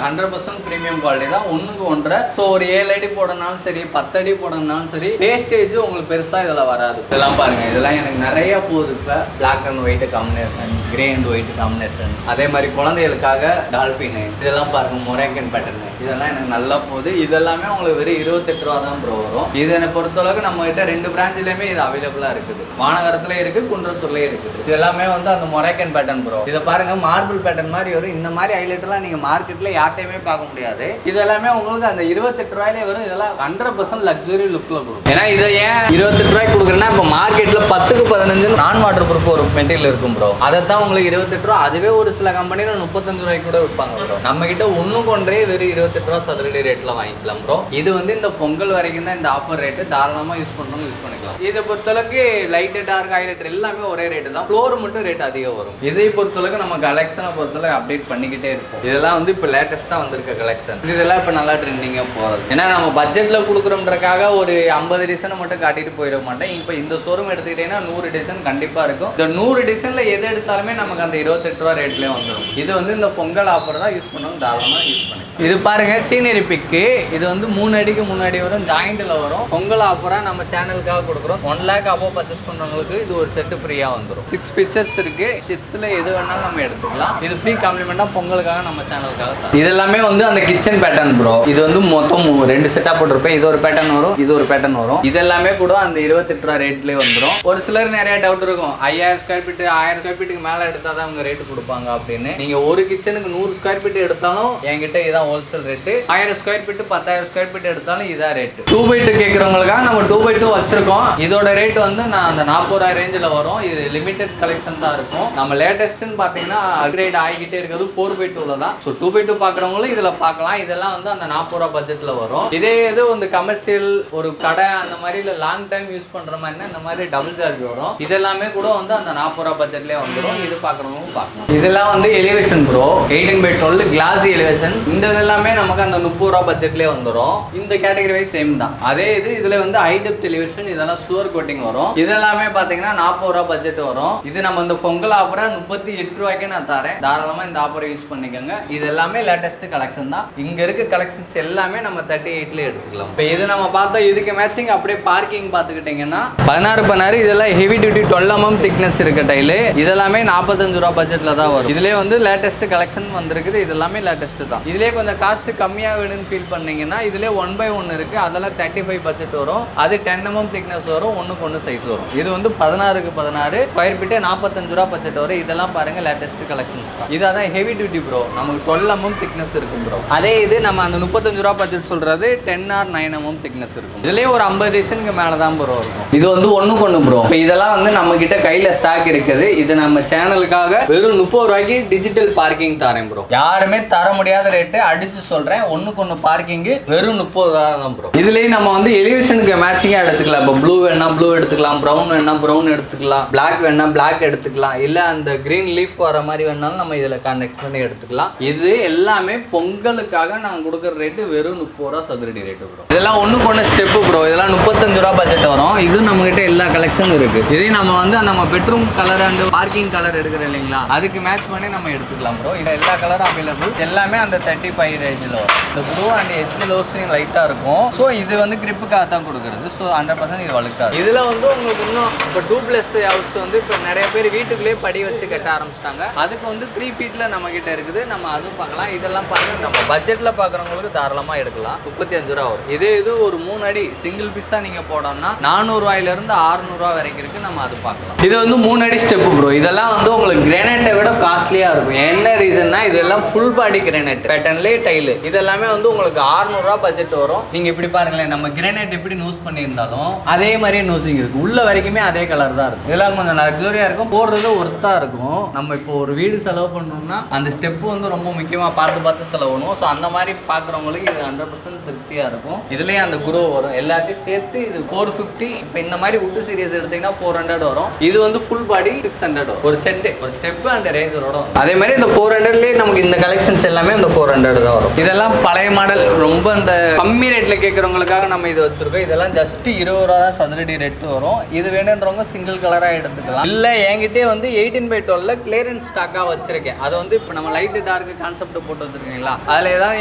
100% பிரீமியம் குவாலிட்டி தான். 1க்கு 1.5. ஸோ ஒரு 7 அடி போடனாலும் சரி, 10 அடி போடனாலும் சரி, வேஸ்டேஜ் உங்களுக்கு பெருசா இதுல வராது. இதெல்லாம் பாருங்க, இதெல்லாம் எனக்கு நிறைய போகுது. இப்போ black and white combination, grey and white combination, அதே மாதிரி குழந்தைகளுக்காக டால்பின், இதெல்லாம் பாருங்க மொரேக்கன் பேட்டர்ன், இதெல்லாம் எனக்கு நல்லா போகுது. இதெல்லாமே உங்களுக்கு வெறும் 28 ரூபா தான் ப்ரோ வரும். இதனை பொறுத்தளவுக்கு நம்ம கிட்ட 2 பிரான்ச்லயுமே இது அவைலபிளா இருக்குது. வானகரத்துல இருக்கு, குன்றத்தூர்லயே இருக்குது. இது எல்லாமே வந்து அந்த மொரேக்கன் பேட்டர்ன் ப்ரோ. இதை பாருங்க, மார்பிள் பேட்டர்ன் மாதிரி வரும். இந்த மாதிரி ஹைலைட்லாம் நீங்க மார்க்கெட்ல யார்ட்டையுமே பார்க்க முடியாது. இதெல்லாமே உங்களுக்கு அந்த 28 ரூபாயிலே வரும். இதெல்லாம் 100% லக்ஸுரி லுக்ல கொடுக்கும். ஏன்னா இதை ஏன் 28 ரூபாய்க்கு கொடுக்குறேன்னா, இப்போ மார்க்கெட்ல 10க்கு 15 நான் வாட்டர் ப்ரூஃப் ஒரு மெட்டீரியல் இருக்கும் ப்ரோ. அதை தான் உங்களுக்கு 28 ரூபா. அதுவே ஒரு சில கம்பெனில 35 ரூபாய்க்கு கூட விற்பாங்க ப்ரோ. நம்ம கிட்ட 1க்கு 1 வெறும் 28 ரூபா சதுரடி ரேட்ல வாங்கிக்கலாம் ப்ரோ. இது வந்து இந்த பொங்கல் வரைக்கும் தான் இந்த ஆஃபர் ரேட்டு. தாராளமா யூஸ் பண்ணணும், யூஸ் பண்ணிக்கலாம். இதை பொறுத்தளவுக்கு லைட், டார்க், ஹைலைட் எல்லாமே ஒரே ரேட்டு தான். ஃப்ளோர் மட்டும் ரேட் அதிகம் வரும். இதை பொறுத்தளவுக்கு நம்ம கலெக்ஷனை பொறுத்தளவுக்கு அப்டேட் பண்ணிக்கிட்டே இருக்கும். இதெல்லாம் வந்து இப்போ லேட்டஸ்டா வந்திருக்க கலெக்ஷன். இதெல்லாம் இப்போ நல்லா ட்ரெண்டிங்கா போறது. ஏன்னா நம்ம பட்ஜெட்ல கொடுக்குறோம்ன்றக்காக ஒரு 50 டிசைனை மட்டும் காட்டிட்டு போயிட மாட்டேன். இப்போ இந்த ஷோரூம் எடுத்துக்கிட்டீங்கன்னா 100 டிசைன் கண்டிப்பா இருக்கும். இந்த 100 டிசைன்ல எது எடுத்தாலுமே நமக்கு அந்த 28 ரூபா ரேட்லயே வந்துடும். இது வந்து இந்த பொங்கல் ஆஃபர் தான். யூஸ் பண்ணணும், தாராளமா யூஸ் பண்ணிக்கலாம். இது பாருங்க, சீனரி பிக்கு. இது வந்து 3 அடிக்கு 3 அடி வரும், ஜாயிண்ட்ல வரும். பொங்கல் ஆஃபரா நம்ம சேனலுக்காக கொடுக்குறோம். 1 lakh above பர்ச்சேஸ் பண்றவங்களுக்கு இது ஒரு செட் ஃப்ரீயா வந்துடும். 6 பிக்சர்ஸ் இருக்கு. 6ல எது வேணாலும் நம்ம எடுத்துக்கலாம். இது ஃப்ரீ காம்ப்ளிமெண்டா பொங்கலுக்காக நம்ம சேனலுக்காக. இது எல்லாமே வந்து அந்த கிச்சன் பேட்டர்ன் ப்ரோ. இது வந்து மொத்தம் 2 செட்டா போட்டிருப்பேன். இது ஒரு பேட்டர்ன் வரும், இது ஒரு பேட்டர்ன் வரும். இது எல்லாமே கூட அந்த 28 ரூபா ரேட்லயே வந்துடும். ஒரு சிலர் நிறைய டவுட் இருக்கும், 5000 ஸ்கொயர் ஃபீட் 1000 ஸ்கொயர் ஃபீட்டுக்கு மேல எடுத்தாதான் அவங்க ரேட் கொடுப்பாங்க அப்படின்னு. நீங்க ஒரு கிச்சனுக்கு 100 ஸ்கொயர் ஃபீட் எடுத்தாலும் என்கிட்ட இதான் wholesale rate. 1000 square feet 10,000 square feet எடுத்தாலும் இதான் ரேட். 2x2 கேட்கறவங்களுக்காக நம்ம 2x2 வச்சிருக்கோம். இதோட ரேட் வந்து நான் அந்த 40 ரூபாய் ரேஞ்சில் வரும். இது லிமிடெட் கலெக்ஷன் தான் இருக்கும். நம்ம லேட்டஸ்ட்னு பார்த்தீங்கன்னா அப்கிரேட் ஆகிக்கிட்டே இருக்கிறது 4x2 தான். ஸோ 2x2 பார்க்குறவங்களும் இதில் பார்க்கலாம். இதெல்லாம் வந்து அந்த 40 ரூபா பட்ஜெட்டில் வரும். இதே இது வந்து கமர்ஷியல் ஒரு கடை அந்த மாதிரி இல்லை லாங் டைம் யூஸ் பண்ணுற மாதிரினா இந்த மாதிரி டபுள் சார்ஜ் வரும். இதெல்லாமே கூட வந்து அந்த 40 ரூபா பட்ஜெட்லேயே வந்துடும். இது பார்க்குறவங்க பார்க்கணும். இதெல்லாம் வந்து elevation bro 18x12 class elevation. இந்த இதெல்லாமே நமக்கு அந்த 30 ரூபா பட்ஜெட்லேயே வந்துடும். இந்த கேட்டகரி வைஸ் சேம் தான். அதே இதுல வந்து ஹை டெப்த் எலிவேஷன், இதெல்லாம் சுவர் கோட்டிங் வரும். இதெல்லாமே பார்த்தீங்கன்னா 40 ரூபா பட்ஜெட் வரும். இது நம்ம இந்த பொங்கல் ஆஃபரை 38 ரூபாய்க்கு நான் தரேன். தாராளமாக இந்த ஆஃபரை யூஸ் பண்ணிக்கோங்க. இது எல்லாமே லேட்டஸ்ட் கலெக்ஷன் தான். இங்க இருக்க கலெக்ஷன்ஸ் எல்லாமே நம்ம 38ல எடுத்துக்கலாம். இப்போ இது நம்ம பார்த்தோம். இதுக்கு மேட்சிங் அப்படியே பார்க்கிங் பார்த்துக்கிட்டீங்கன்னா 16 இதெல்லாம் ஹெவி டியூட்டி 12 mm திக்னஸ் இருக்க டைலு. இதெல்லாமே 45 ரூபா பட்ஜெட்ல தான் வரும். இதுலேயே வந்து லேட்டஸ்ட் கலெக்ஷன் வந்திருக்குது. இதெல்லாமே லேட்டஸ்ட் தான். இதுலேயே கொஞ்சம் காஸ்ட் கம்மியாக வேணும்னு ஃபீல் பண்ணீங்கன்னா இதுலேயே 1/1 இருக்கு. அதெல்லாம் 35 பட்ஜெட் வரும். அது 10 mm திக்னஸ் வரும். 1:1 சைஸ் வரும். இது வந்து 16x16 ஸ்கொயர் ஃபீட் 45 ரூபா பட்ஜெட் வரும். இதெல்லாம் பாருங்க லேட்டஸ்ட் கலெக்ஷன் தான். இதான் ஹெவி டியூட்டி ப்ரோ. நமக்கு 12 mm திக்னஸ் இருக்கும் ப்ரோ. அதே இது நம்ம அந்த 35 ரூபா பட்ஜெட் சொல்றது 10 or 9 mm திக்னஸ் இருக்கும். இதுலயே ஒரு 50 டிசைனுக்கு மேல தான் ப்ரோ இருக்கும். இது வந்து 1:1 ப்ரோ. இப்போ இதெல்லாம் வந்து நம்ம கிட்ட கையில ஸ்டாக் இருக்குது. இது நம்ம சேனலுக்காக வெறும் 30 ரூபாய்க்கு டிஜிட்டல் பார்க்கிங் தரேன் ப்ரோ. யாருமே தர முடியாத ரேட்டு அடிச்சு சொல்றேன். 1:1 பார்க்கிங் வெறும் 30 ரூபா தான் ப்ரோ. இதுலயே நம்ம வந்து எலிவேஷனுக்கு மேட்சிங்கா எடுத்துக்கலாம். இப்போ ப்ளூ வேணா ப்ளூ எடுத்துக்கலாம், ப்ரௌன் வேணா ப்ரௌன் எடுத்துக்கலாம், பிளாக் வேணா பிளாக் எடுத்துக்கலாம், இல்ல அந்த கிரீன் லீஃப் வர மாதிரி வேணாலும் நம்ம இதுல கனெக்ட் பண்ணி எடுத்துக்கலாம். இது எல்லாமே பொங்கலுக்காக நான் கொடுக்குற ரேட்டு வெறும் 30 ரூபா சதுரடி ரேட்டு ப்ரோ. இதெல்லாம் 1:1 ஸ்டெப்பு ப்ரோ. இதெல்லாம் 35 ரூபா பட்ஜெட் வரும். இது நம்ம கிட்ட எல்லா கலெக்ஷனும் இருக்கு. இதே நம்ம வந்து நம்ம bedroom colour and parking colour எடுக்கிறோம் இல்லைங்களா, அதுக்கு மேட்ச் பண்ணி நம்ம எடுத்துக்கலாம் ப்ரோ. இது எல்லா கலரும் அவைலபிள். எல்லாமே அந்த 35 ரேஞ்சில் வரும். இந்த ப்ளூ அண்ட் எட்ஜ் லோஸ்டிங் லைட்டாக இருக்கும். ஸோ இது வந்து கிரிப்புக்காக தான் கொடுக்குறது. ஸோ 100% இது வழுக்காது. இதில் வந்து உங்களுக்கு இன்னும் இப்போ 2+ ஹவுஸ் வந்து இப்போ நிறைய பேர் வீட்டுக்குள்ளேயே படி வச்சு கட்ட ஆரம்பிச்சிட்டாங்க. அதுக்கு வந்து 3 ஃபீட்டில் நம்ம கிட்ட இருக்குது. நம்ம அதுவும் பார்க்கலாம். இதெல்லாம் பாருங்க, நம்ம பட்ஜெட்டில் பார்க்குறவங்களுக்கு தாராளமாக எடுக்கலாம். 35 ரூபா வரும். இதே இது ஒரு 3 அடி சிங்கிள் பீஸாக நீங்கள் போடணும்னா 400 ரூபாயிலிருந்து 600 ரூபா வரைக்கும் இருக்குது. நம்ம அது பார்க்கலாம். இது வந்து 3 அடி ஸ்டெப்பு ப்ரோ. இதெல்லாம் வந்து உங்களுக்கு கிரானைட்டை விட காஸ்ட்லியாக இருக்கும். என்ன ரீசன்னா இதெல்லாம் ஃபுல் பாடி கிரானைட் பேட்டர்ன்லேயே டைலு. இதெல்லாமே வந்து உங்களுக்கு 600 ரூபா பட்ஜெட் வரும். நீங்கள் இப்படி பாருங்களேன், நம்ம கிரானைட் எப்படி நோஸ் பண்ணியிருந்தாலும் அதே மாதிரியே நோசிங் இருக்கும். உள்ள வரைக்குமே அதே கலர் தான் இருக்கும். இதெல்லாம் கொஞ்சம் லக்ஸரியாக இருக்கும். போடுறது ஒர்த்தாக இருக்கும். நம்ம இப்போ ஒரு வீடு செலவு பண்ணோம்னா அந்த ஸ்டெப்பு வந்து ரொம்ப முக்கியமாக பார்த்து செலவு பண்ணுவோம். ஸோ அந்த மாதிரி பார்க்குறவங்களுக்கு இது 100% திருப்தியாக இருக்கும். இதுலேயே அந்த குரோ வரும். எல்லாத்தையும் சேர்த்து இது 450. இப்போ இந்த மாதிரி வுட் சீரியஸ் எடுத்தீங்கன்னா 400 வரும். இது வந்து ஃபுல் பாடி 600 வரும். ஒரு செட்டு ஒரு ஸ்டெப்பு அந்த ரேஞ்சரோட வரும். அதே மாதிரி இந்த 400லேயே நமக்கு இந்த கலெக்ஷன்ஸ் எல்லாமே இந்த 400 தான் வரும். இதெல்லாம் பழைய மாடல். ரொம்ப அந்த கம்மி ரேட்டில் கேட்குறவங்களுக்காக நம்ம இது வச்சிருக்கோம். இதெல்லாம் ஜஸ்ட் 20 ரூபா தான் சதுரடி ரேட்டு வரும். இது வேணுன்றவங்க சிங்கிள் கலராக எடுத்துக்கலாம். இல்லை என்கிட்டே வந்து 18/12 கிளியரன்ஸ் ஸ்டாக்காக வச்சிருக்கேன். அது வந்து இப்போ நம்ம லைட்டு டார்க்கு கான்செப்ட் போட்டு வச்சிருக்கீங்களா, அதில் ஏதாவது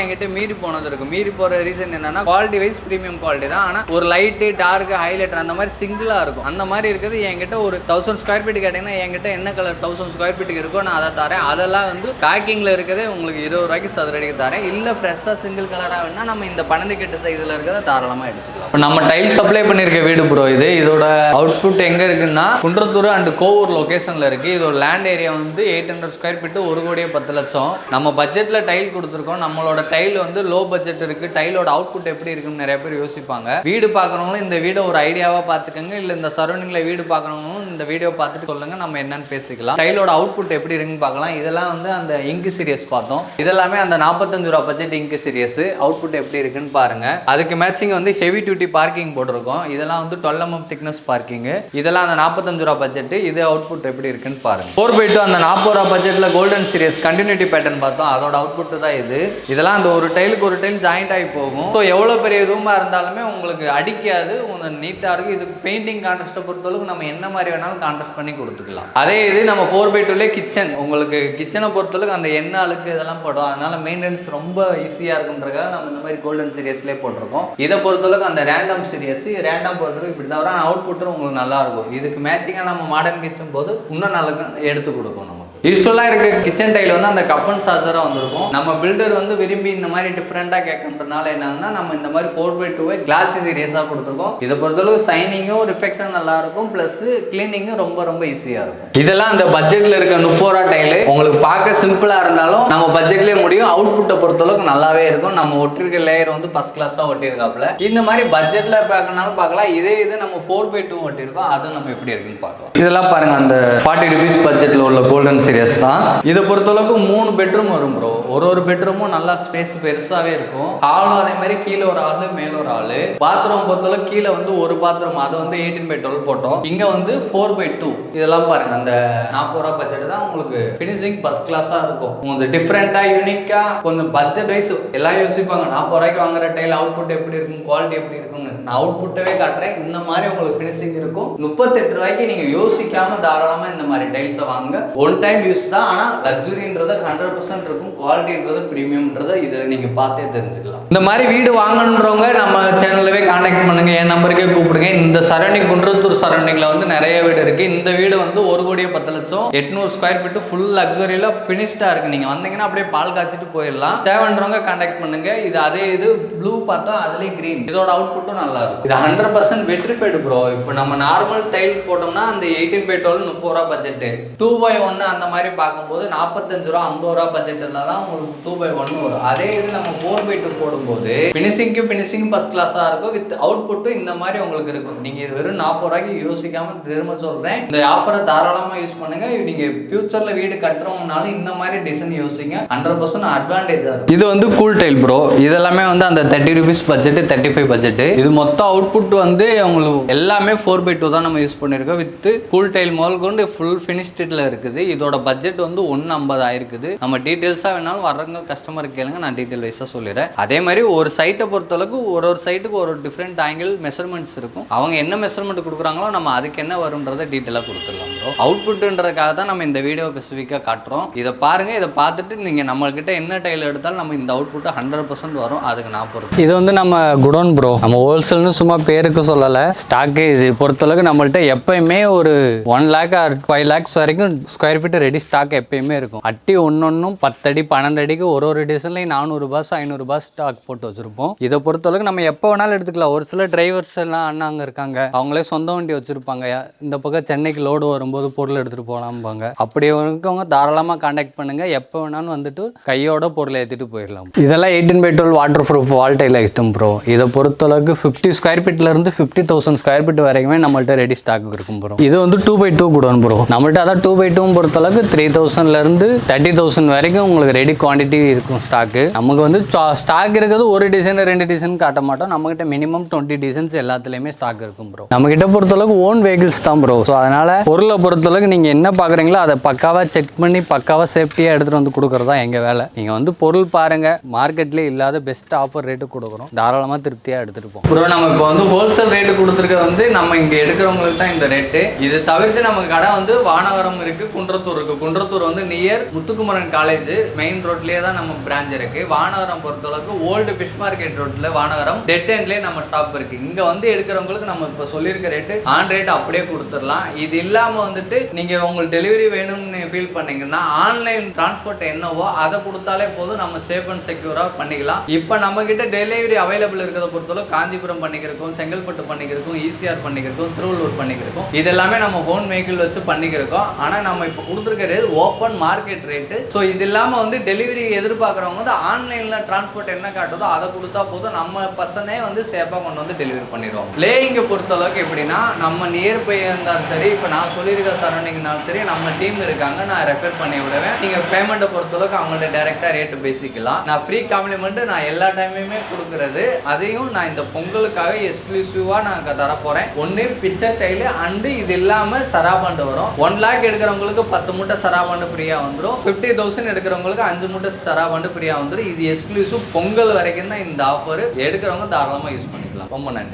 என்கிட்ட மீறி போனது இருக்கும். மீறி போகிற ரீசன் என்னன்னா குவாலிட்டி வைஸ் ப்ரீமியம் குவாலிட்டி தான். ஆனால் ஒரு லைட்டு டார்க்கு ஹைலைட்டர் அந்த மாதிரி சிங்கிளாக இருக்கும். அந்த மாதிரி இருக்குது என்கிட்ட. ஒரு 1000 ஸ்கொயர் ஃபீட் கேட்டிங்கன்னா என்கிட்ட என்ன கலர் 1000 ஸ்கொயர் ஃபீட்டுக்கு இருக்கோ நான் அதை தரேன். அதெல்லாம் வந்து பேக்கிங்கில் இருக்கிறதே உங்களுக்கு 20 ரூபாய்க்கு சதுரடிக்கு தரேன். இல்லை ஃப்ரெஷ்ஷாக சிங்கிள் கலராக வேணா நம்ம இந்த 12 கட்டு சைஸில் இருக்கிறத தாராளமாக எடுத்துக்கலாம். இப்போ நம்ம டைல் சப்ளை பண்ணியிருக்க வீடு ப்ரோ. இதோட அவுட்புட் எங்கே இருக்குன்னா குன்றத்தூர் அண்ட் கோவூர் லொக்கேஷனில் இருக்குது. இதோட லேண்ட் ஏரியா வந்து 800 ஸ்கொயர் ஃபீட்டு 1,10,00,000. நம்ம பட்ஜெட்டில் டைல் கொடுத்துருக்கோம். நம்மளோட டைல் வந்து லோ பட்ஜெட் இருக்குது. டைலோட அவுட்புட் எப்படி இருக்குன்னு நிறைய பேர் யோசிப்பாங்க. வீடு பார்க்குறவங்களும் இந்த வீடை ஒரு ஐடியாவாக பார்த்துக்கோங்க. இல்லை இந்த சரௌண்டிங்கில் வீடு பார்க்குறவங்களும் இந்த வீடியோ பார்த்துட்டு சொல்லுங்கள், நம்ம என்னன்னு பேசிக்கலாம். டைலோட அவுட்புட் எப்படி இருக்குன்னு பார்க்கலாம். இதெல்லாம் வந்து அந்த இங்கு சீரியஸ் பார்த்தோம். இதெல்லாமே அந்த 45 ரூபா பட்ஜெட் இங்கு சீரியஸ். அவுட்புட் எப்படி இருக்குன்னு பாருங்க. அதுக்கு மேட்சிங் வந்து ஹெவி டியூட்டி பார்க்கிங் போட்டிருக்கோம். இதெல்லாம் வந்து 12 mm திக்னஸ் பார்க்கிங். இதெல்லாம் அந்த 45 ரூபா பட்ஜெட். இது அவுட்புட் எப்படி இருக்குன்னு பாருங்க. 4x2 அந்த 40 ரூபா பட்ஜெட்ல கோல்டன் சீரியஸ் கண்டினியூட்டி பேட்டர்ன் பார்த்தோம். அதோட அவுட்புட் தான் இது. இதெல்லாம் அந்த ஒரு டைலுக்கு ஒரு டைல் ஜாயிண்ட் ஆகி போகும். ஸோ எவ்வளோ பெரிய ரூமாக இருந்தாலுமே உங்களுக்கு அடிக்காது. உங்களுக்கு நீட்டாக இருக்கும். இதுக்கு பெயிண்டிங் கான்ட்ராஸ்ட்டை பொறுத்தளவுக்கு நம்ம என்ன மாதிரி வேணாலும் கான்ட்ராஸ்ட் பண்ணி கொடுத்துக்கலாம். அதே இது நம்ம 4x2 கிச்சன். உங்களுக்கு கிச்சனை பொறுத்தளவுக்கு அந்த எண்ணெய் அழுக்கு இதெல்லாம் போடும். அதனால மெயின்டெனன்ஸ் ரொம்ப ஈஸியாக இருக்குன்றதுக்காக நம்ம இந்த மாதிரி கோல்டன் சீரியஸ்லேயே போட்டிருக்கோம். இதை பொறுத்தளவுக்கு அந்த ரேண்டம் சீரியஸ் ரேண்டம் பொறுத்தளவுக்கு இப்படி தான் வரும். அவுட்புட்டும் உங்களுக்கு நல்லா இருக்கும். இதுக்கு மேட்சிங்காக நம்ம மாடர்ன் கிச்சன் போது இன்னும் நல்லா எடுத்து கொடுக்கும் நமக்கு. யூஸ்வலாக இருக்க கிச்சன் டைல் வந்து அந்த கப் அண்ட் சார்ஜராக வந்திருக்கும். நம்ம பில்டர் வந்து விரும்பி இந்த மாதிரி டிஃப்ரெண்டாக கேட்கறதுனால என்னன்னா நம்ம இந்த மாதிரி 4x2 கிளாஸ் சீரியஸாக கொடுத்துருக்கோம். இதை பொறுத்தளவு சைனிங்கும் ரிஃப்ளெக்ஷன் நல்லா இருக்கும், பிளஸ் கிளீனிங்கும் ரொம்ப ரொம்ப ஈஸியாக இருக்கும். இதெல்லாம் அந்த பட்ஜெட்ல இருக்க 30 ரூபா டைலு உங்களுக்கு பார்க்க சிம்பிளா இருந்தாலும் நம்ம பட்ஜெட்லேயே முடியும். அவுட்புட்டை பொறுத்தளவுக்கு நல்லாவே இருக்கும். நம்ம ஒட்டிருக்க லேயர் வந்து ஃபர்ஸ்ட் கிளாஸாக ஒட்டியிருக்காப்புல. இந்த மாதிரி பட்ஜெட்ல பார்க்கனாலும் பார்க்கலாம். இதே இது நம்ம 4x2 ஒட்டியிருக்கோம், அது நம்ம எப்படி இருக்குன்னு பார்க்கலாம். இதெல்லாம் பாருங்க, அந்த 40 rupees பட்ஜெட்ல உள்ள கோல்டன் சீரியஸ் தான். இதை பொறுத்தளவுக்கு 3 பெட்ரூம் வரும் ப்ரோ. ஒரு பெட்ரூமும் நல்லா ஸ்பேஸ் பெருசாவே இருக்கும். ஹாலும் அதே மாதிரி கீழே ஒரு ஆளு மேல ஒரு ஆளு. பாத்ரூம் பொறுத்தளவுக்கு கீழே வந்து ஒரு பாத்ரூம், அது வந்து 18x12 போட்டோம். இங்க வந்து 4x2. இதெல்லாம் பாருங்க, அந்த 40 ரூபா பட்ஜெட் தான் உங்களுக்கு ஃபினிஷிங் ஃபர்ஸ்ட் கிளாஸா இருக்கும். உங்களுக்கு டிஃப்ரெண்டா யூனிக்கா கொஞ்சம் பட்ஜெட் வைஸ் எல்லாம் யோசிப்பாங்க. 40 ரூபாய்க்கு வாங்குற டைல் அவுட்புட் எப்படி இருக்கும், குவாலிட்டி எப்படி இருக்கும்னு. நான் அவுட்புட்டவே காட்டுறேன். இந்த மாதிரி உங்களுக்கு ஃபினிஷிங் இருக்கும். 38 ரூபாய்க்கு நீங்க யோசிக்காம தாராளமா இந்த மாதிரி டைல்ஸ் வாங்க. ஒன் டைம் யூஸ் தான், ஆனா லக்ஸுரின்றது 100% இருக்கும். குவாலிட்டின்றது பிரீமியம்ன்றது இதுல நீங்க பார்த்தே தெரிஞ்சுக்கலாம். இந்த மாதிரி வீடு வாங்கணுன்றவங்க நம்ம சேனல்லவே கான்டாக்ட் பண்ணுங்க, என் நம்பருக்கே கூப்பிடுங்க. இந்த சரௌண்டிங் குன்றத்தூர் சரௌண்டிங்ல வந்து நிறைய வீடு இருக்கு. இந்த வீடு வந்து 1,10,00,000 800 ஸ்கொயர் ஃபீட் ஃபுல் லக்ஸுரியில பினிஷ்டா இருக்கு. நீங்க வந்தீங்கன்னா அப்படியே பால் காய்ச்சிட்டு போயிடலாம். தேவைன்றவங்க கான்டாக்ட் பண்ணுங்க. இது அதே இது ப்ளூ பார்த்தா அதுலயே கிரீன். இதோட அவுட்புட்டும் நல்லா இருக்கும். இது 100% வெட்ரிஃபைடு ப்ரோ. இப்போ நம்ம நார்மல் டைல் போட்டோம்னா அந்த 18x12 30 ரூபா பட்ஜெட், 2x1 அந்த மாதிரி பார்க்கும்போது 45 ரூபா 50 ரூபா பட்ஜெட்ல தான் உங்களுக்கு 2x1 வரும். அதே இது நம்ம 4x2 போடும்போது பினிஷிங் ஃபர்ஸ்ட் கிளாஸா இருக்கும். வித் அவுட்புட்டும் இந்த மாதிரி உங்களுக்கு இருக்கும். நீங்க இது வெறும் 40 ரூபாய்க்கு யோசிக்காம திரும்ப சொல்றேன், இந்த ஆஃபரை தாராளமா யூஸ் பண்ணுங்க. நீங்க ஃபியூச்சர்ல வீடு கட்டுறவங்கனாலும் இந்த மாதிரி டிசைன் யோசிங்க. 100% அட்வான்டேஜா இருக்கும். இது வந்து கூல் டைல் ப்ரோ. இதெல்லாமே வந்து அந்த 30 rupees பட்ஜெட், 35 பட்ஜெட். இது மொத்த அவுட்புட் வந்து உங்களுக்கு எல்லாமே 4x2 தான் நம்ம யூஸ் பண்ணிருக்கோம். வித் கூல் டைல் முதல் கொண்டு ஃபுல் ஃபினிஷ்ட்ல இருக்குது. இதோட பட்ஜெட் வந்து 150 ஆயிருக்குது. நம்ம டீடைல்ஸா வேணாலும் வர்றவங்க கஸ்டமர் கேளுங்க, நான் டீடைல் வைஸா சொல்லிடுறேன். அதே மாதிரி ஒரு சைட்டை பொறுத்தளவுக்கு ஒரு சைட்டுக்கு ஒரு டிஃப்ரெண்ட் ஆங்கிள் மெஷர்மெண்ட்ஸ் இருக்கும். அவங்க என்ன மெஷர்மெண்ட் கொடுக்குறாங்களோ நம்ம அதுக்கு என்ன வரும்ன்றதை டீடைலா கொடுத்துடலாம் ப்ரோ. அவுட்புட்ன்றதுக்காக தான் நம்ம இந்த வீடியோ ஸ்பெசிஃபிக்கா காட்டுறோம். இதை பாருங்க, இதை பார்த்துட்டு நீங்க நம்ம கிட்ட என்ன டைல் எடுத்தாலும் நம்ம இந்த அவுட்புட் 100% வரும். அதுக்கு நான் பொறுத்து. இது வந்து நம்ம குடோன் ப்ரோ. நம்ம ஹோல்சேல்னு சும்மா பேருக்கு சொல்லல. ஸ்டாக்கு இது பொறுத்தளவுக்கு நம்மள்ட்ட எப்பயுமே ஒரு 1 lakh or 5 lakhs வரைக்கும் ஸ்கொயர் ஃபீட் ரெடி ஸ்டாக் எப்பயுமே இருக்கும். அட்டி ஒன்னொன்னும் 10 அடி 12 அடிக்கு ஒரு டிசைன்லையும் 400 பாஸ் 500 பாஸ் ஸ்டாக் போட்டு வச்சிருப்போம். இதை பொறுத்தளவுக்கு நம்ம எப்போ வேணாலும் எடுத்துக்கலாம். ஒரு சில டிரைவர்ஸ் எல்லாம் அண்ணாங்க இருக்காங்க, அவங்களே சொந்த வண்டி வச்சிருப்பாங்க. இந்த பக்கம் சென்னைக்கு லோடு வரும்போது பொருள் எடுத்துட்டு போலாம்பாங்க. அப்படி இருக்கவங்க தாராளமாக கான்டாக்ட் பண்ணுங்க. எப்போ வேணாலும் வந்துட்டு கையோட பொருளை ஏற்றிட்டு போயிடலாம். இதெல்லாம் 18x12 வாட்டர் ப்ரூஃப் வால் டைல் ஐட்டம் ப்ரோ. இதை பொறுத்தளவுக்கு 50 ஸ்கொயர் ஃபீட்ல இருந்து 50,000 ஸ்கொயர் ஃபீட் வரைக்குமே நம்மள்ட்ட ரெடி ஸ்டாக் இருக்கும் ப்ரோ. இது வந்து 2x2 குடோன் ப்ரோ. நம்மள்ட்ட அதான் 2x2 பொறுத்தளவுக்கு 3,000ல இருந்து 30,000 வரைக்கும் உங்களுக்கு ரெடி குவான்டிட்டி இருக்கும் ஸ்டாக்கு. நமக்கு வந்து ஸ்டாக் இருக்கிறது ஒரு டிசைன் 2 டிசைன் காட்ட மாட்டோம். நம்மகிட்ட மினிமம் 20 டிசைன்ஸ் எல்லாத்துலயுமே ஸ்டாக் இருக்கும் ப்ரோ. நம்ம கிட்ட பொறுத்தளவுக்கு ஓன் வெஹிக்கிள்ஸ் தான் ப்ரோ. ஸோ அதனால பொருளை பொறுத்தளவுக்கு நீங்க என்ன பாக்குறீங்களோ அதை பக்காவா செக் பண்ணி பக்காவா சேஃப்டியா எடுத்துட்டு வந்து கொடுக்கறதா எங்க வேலை. நீங்க வந்து பொருள் பாருங்க, மார்க்கெட்லேயே இல்லாத பெஸ்ட் ஆஃபர் ரேட்டு கொடுக்குறோம். தாராளமா திருப்தியா எடுத்துட்டு போகும் ப்ரோ. நம்ம இப்போ வந்து ஹோல்சேல் ரேட்டு கொடுத்துருக்க வந்து நம்ம இங்க எடுக்கிறவங்களுக்கு தான் இந்த ரேட்டு. இது தவிர்த்து நம்ம கடை வந்து வானவரம் இருக்கு, குன்றத்தூர் இருக்கு. குன்றத்தூர் வந்து நியர் முத்துக்குமரன் காலேஜ் மெயின் ரோட்லயே தான் நம்ம பிரான்ச் இருக்கு. வானவரம் பொறுத்தளவுக்கு ஓல்டு ஃபிஷ் மார்க்கெட் ரோட்ல வானவரம் டெட் எண்ட்லயே நம்ம ஷாப் இருக்கு. இங்க வந்து எடுக்கிறவங்களுக்கு நம்ம இப்போ சொல்லியிருக்க ரேட்டு ஆன் ரேட் அப்படியே கொடுத்துடலாம். இது இல்லாம வந்துட்டு நீங்க உங்களுக்கு டெலிவரி வேணும்னு ஃபீல் பண்ணீங்கன்னா ஆன்லைன் டிரான்ஸ்போர்ட் என்னவோ அதை கொடுத்தாலே போதும். நம்ம சேஃப் அண்ட் செக்யூரா பண்ணிக்கலாம். இப்போ நம்ம கிட்ட டெலிவரி அவைலபிள் இருக்கிறத பொறுத்தளவு காஞ்சிபுரம் பண்ணிக்கிறோம், செங்கல்பட்டு பண்ணிக்கிறோம், ஈசிஆர் பண்ணிக்கிறோம், திருவள்ளூர் பண்ணிக்கிறோம். இது எல்லாமே நம்ம ஹோன் வெஹிக்கிள் வச்சு பண்ணிக்கிறோம். ஆனா நம்ம இப்போ கொடுத்துருக்க rate open market rate. So இது இல்லாம வந்து டெலிவரி எதிர்பார்க்குறவங்க வந்து ஆன்லைன்ல டிரான்ஸ்போர்ட் என்ன காட்டுதோ அதை கொடுத்தா போதும். நம்ம பர்சனே வந்து சேஃபாக கொண்டு வந்து டெலிவரி பண்ணிடுவோம். லேயிங்கை பொறுத்தளவுக்கு எப்படின்னா நம்ம நியர்பை இருந்தாலும் சரி, இப்போ நான் சொல்லியிருக்க சரௌண்டிங்னாலும் சரி, நம்ம டீம் இருக்காங்க, நான் ரெஃபர் பண்ணி விடுவேன். நீங்க பேமெண்ட்டை பொறுத்தளவுக்கு அவங்கள்ட்ட டைரக்டா ரேட்டு பேசிக்கலாம். நான் ஃப்ரீ காம்ப்ளிமெண்ட் நான் எல்லா டைமுமே கொடுக்குறது. அதையும் நான் இந்த பொங்கலுக்காக எக்ஸ்க்ளூசிவா நான் தரப்போறேன். ஒன்னு பிக்சர் டைலு அண்டு இது இல்லாம சராபாண்டு வரும். 1 lakh எடுக்கிறவங்களுக்கு 10 மூட்டை சராபாண்டு ஃப்ரீயா வந்துடும். 50,000 எடுக்கிறவங்களுக்கு 5 மூட்டை சராபாண்டு ஃப்ரீயா வந்துடும். இது எக்ஸ்க்ளூசிவ் பொங்கல் வரைக்கும் தான் இந்த ஆஃபர். எடுக்கிறவங்க தாராளமா யூஸ் பண்ணிக்கலாம். ரொம்ப நன்றி.